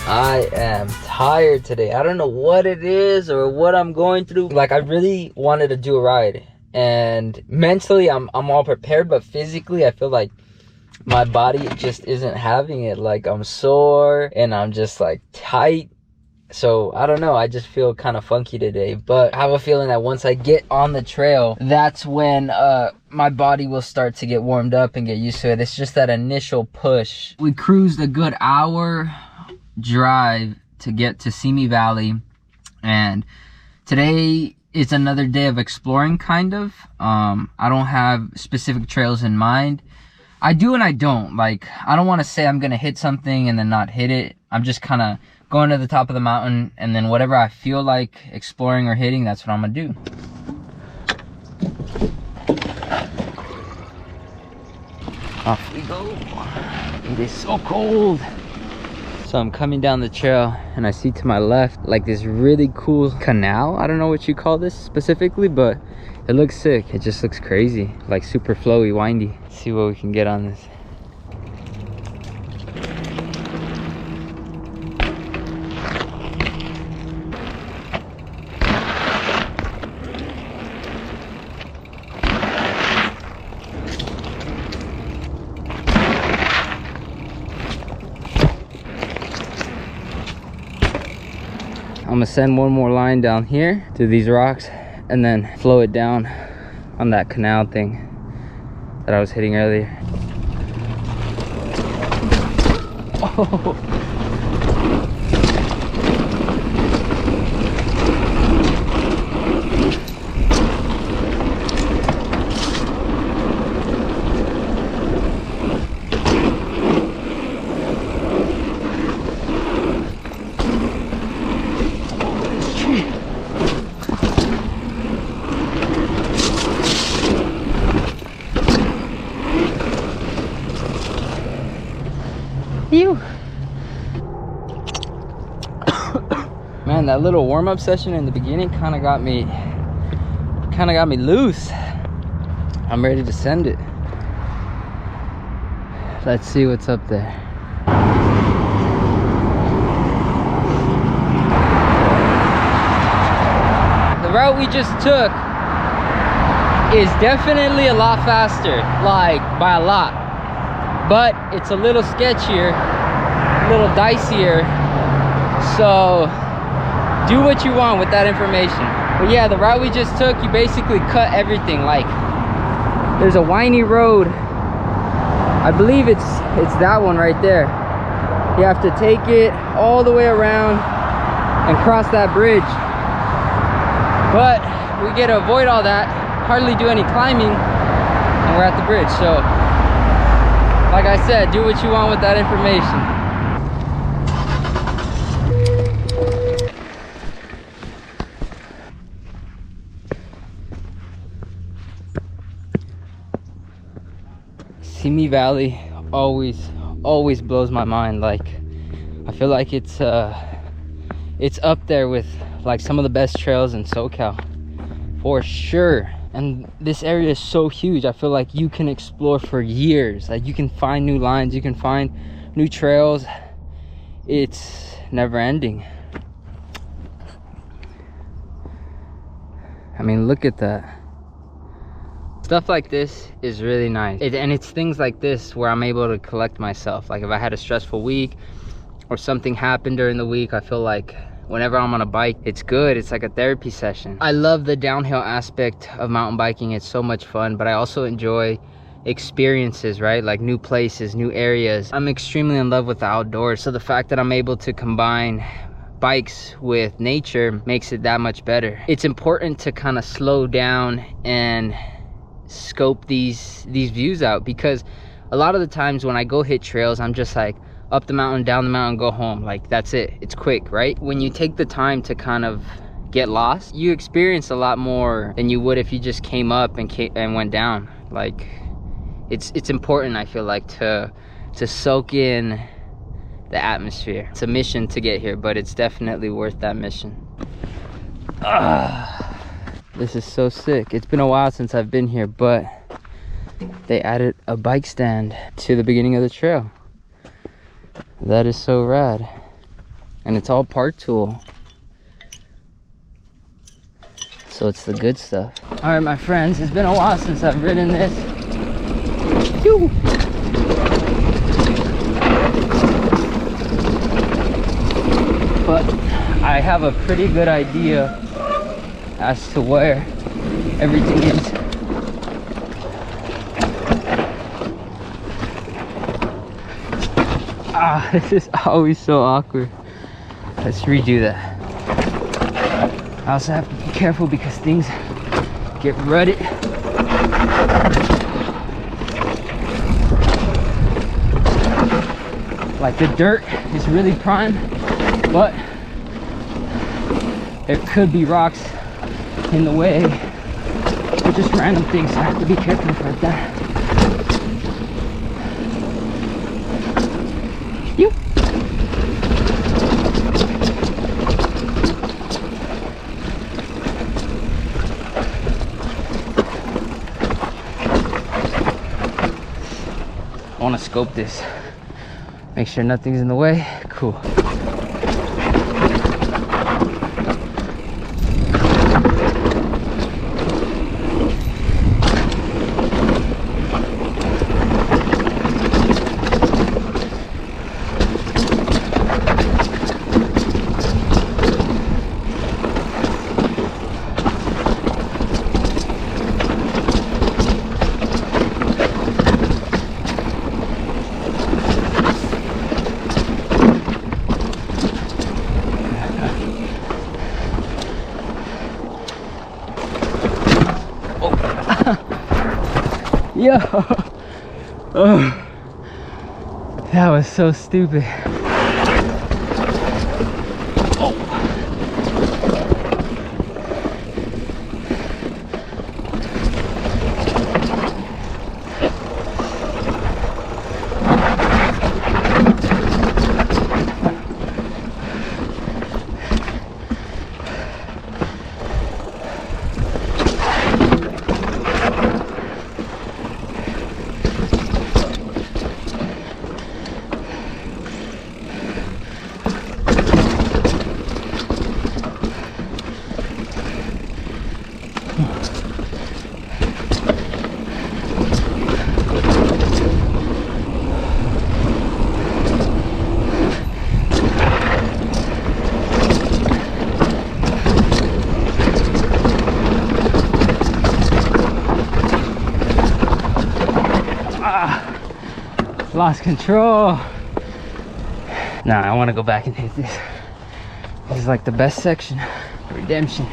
I am tired today. I don't know what it is or what I'm going through. Like, I really wanted to do a ride, and mentally I'm all prepared, but physically I feel like my body just isn't having it. Like, I'm sore and I'm just like tight. So I don't know, I just feel kind of funky today, but I have a feeling that once I get on the trail, that's when my body will start to get warmed up and get used to it. It's just that initial push. We cruised a good hour drive to get to Simi Valley, and today is another day of exploring, kind of. I don't have specific trails in mind. I do and I don't. Like, I don't want to say I'm gonna hit something and then not hit it. I'm just kind of going to the top of the mountain, and then whatever I feel like exploring or hitting, that's what I'm gonna do. Off we go. It is so cold. So I'm coming down the trail and I see to my left like this really cool canal. I don't know what you call this specifically, but it looks sick. It just looks crazy, like super flowy, windy. Let's see what we can get on this. I'm gonna send one more line down here through these rocks and then flow it down on that canal thing that I was hitting earlier. Oh. Man, that little warm-up session in the beginning kind of got me loose. I'm ready to send it. Let's see what's up there. The route we just took is definitely a lot faster, like by a lot, but it's a little sketchier, a little dicier. So do what you want with that information. But yeah, the route we just took, you basically cut everything. Like, there's a windy road. I believe it's that one right there. You have to take it all the way around and cross that bridge. But we get to avoid all that, hardly do any climbing, and we're at the bridge. So like I said, do what you want with that information. Simi Valley always blows my mind. Like, I feel like it's up there with like some of the best trails in SoCal for sure. And this area is so huge. I feel like you can explore for years. Like, you can find new lines, you can find new trails. It's never ending. I mean, look at that. Stuff like this is really nice, and it's things like this where I'm able to collect myself. Like, if I had a stressful week or something happened during the week, I feel like whenever I'm on a bike, it's good. It's like a therapy session. I love the downhill aspect of mountain biking. It's so much fun, but I also enjoy experiences, right? Like new places, new areas. I'm extremely in love with the outdoors, so the fact that I'm able to combine bikes with nature makes it that much better. It's important to kind of slow down and scope these views out, because a lot of the times when I go hit trails, I'm just like up the mountain, down the mountain, go home. Like that's it, it's quick, right? When you take the time to kind of get lost, you experience a lot more than you would if you just came up and went down. Like it's important, I feel like, to soak in the atmosphere. It's a mission to get here, but it's definitely worth that mission. This is so sick. It's been a while since I've been here, but they added a bike stand to the beginning of the trail. That is so rad. And it's all park tool, so it's the good stuff. All right, my friends, it's been a while since I've ridden this. Phew. But I have a pretty good idea as to where everything is. This is always so awkward. Let's redo that. I also have to be careful because things get rutted. Like the dirt is really prime, but there could be rocks in the way, or just random things, so I have to be careful about that. You. I want to scope this, make sure nothing's in the way. Cool. Yo, oh, that was so stupid. Lost control. Nah, I want to go back and hit this. This is like the best section. Redemption.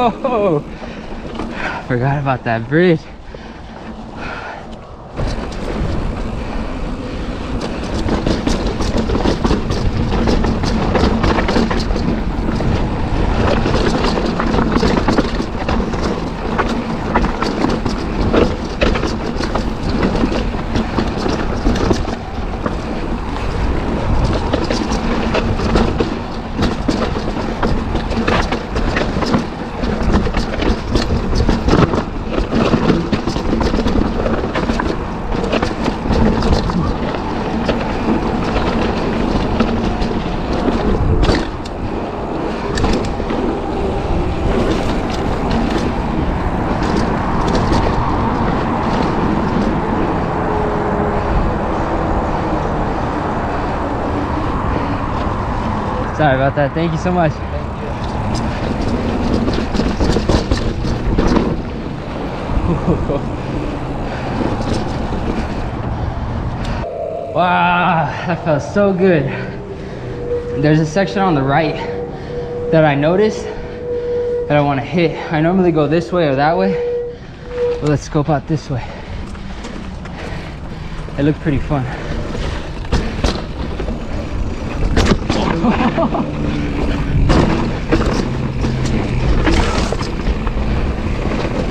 Oh, forgot about that bridge. Sorry about that. Thank you so much. Wow, that felt so good. There's a section on the right that I noticed that I want to hit. I normally go this way or that way, but let's scope out this way. It looked pretty fun.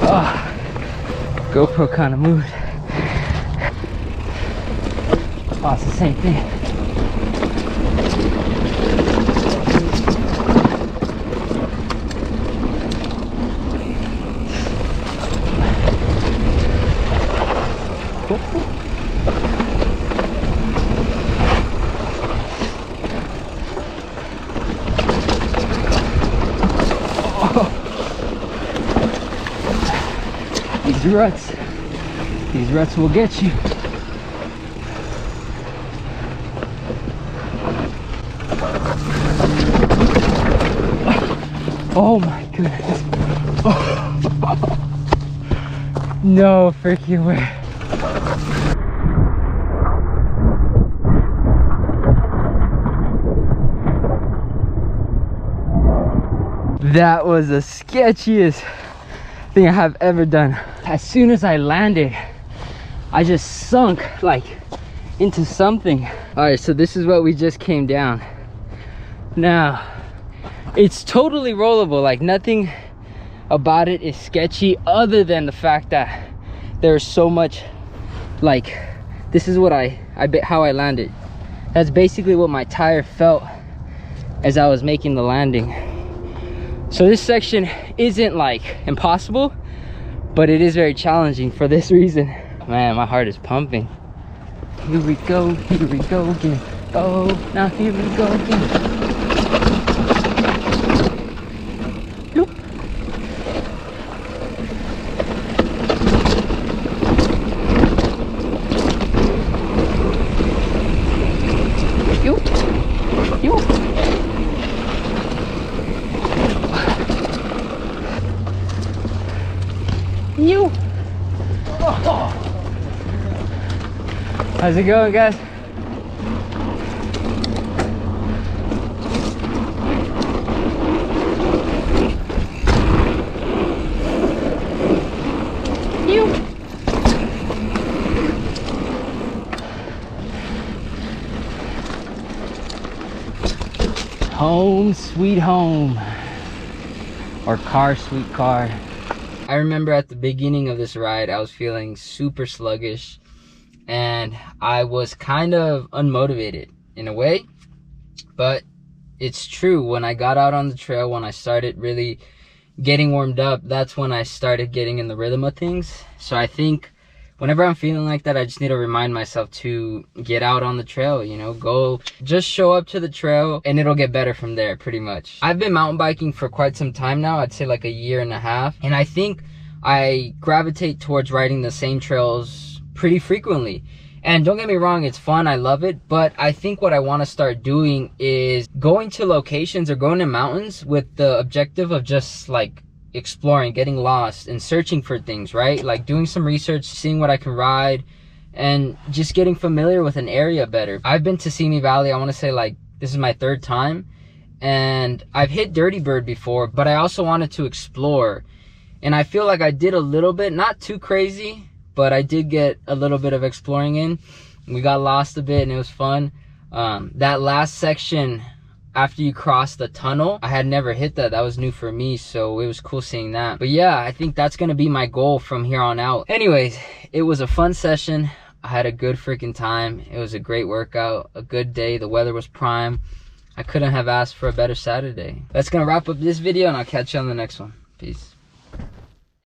Oh, GoPro kind of moved. Oh, it's the same thing. These ruts will get you. Oh my goodness. Oh. No freaking way. That was the sketchiest thing I have ever done. As soon as I landed, I just sunk like into something. All right, so this is what we just came down. Now, it's totally rollable. Like nothing about it is sketchy other than the fact that there's so much, like, this is what how I landed. That's basically what my tire felt as I was making the landing. So this section isn't like impossible, but it is very challenging for this reason. Man, my heart is pumping. Here we go again. Oh, now here we go again. Yoop. Yoop. Yoop. You. Oh. How's it going, guys? You. Home sweet home, or car sweet car. I remember at the beginning of this ride, I was feeling super sluggish and I was kind of unmotivated in a way, but it's true. When I got out on the trail, when I started really getting warmed up, that's when I started getting in the rhythm of things. So I think whenever I'm feeling like that, I just need to remind myself to get out on the trail, you know, go just show up to the trail and it'll get better from there pretty much. I've been mountain biking for quite some time now. I'd say like a year and a half. And I think I gravitate towards riding the same trails pretty frequently. And don't get me wrong, it's fun, I love it. But I think what I want to start doing is going to locations or going to mountains with the objective of just like exploring, getting lost and searching for things, right? Like doing some research, seeing what I can ride and just getting familiar with an area better. I've been to Simi Valley, I want to say like this is my 3rd time, and I've hit Dirty Bird before, but I also wanted to explore. And I feel like I did a little bit, not too crazy, but I did get a little bit of exploring in. We got lost a bit and it was fun. That last section after you cross the tunnel, I had never hit that. That was new for me, so it was cool seeing that. But yeah, I think that's gonna be my goal from here on out. Anyways, it was a fun session. I had a good freaking time. It was a great workout, a good day. The weather was prime. I couldn't have asked for a better Saturday. That's gonna wrap up this video and I'll catch you on the next one. Peace.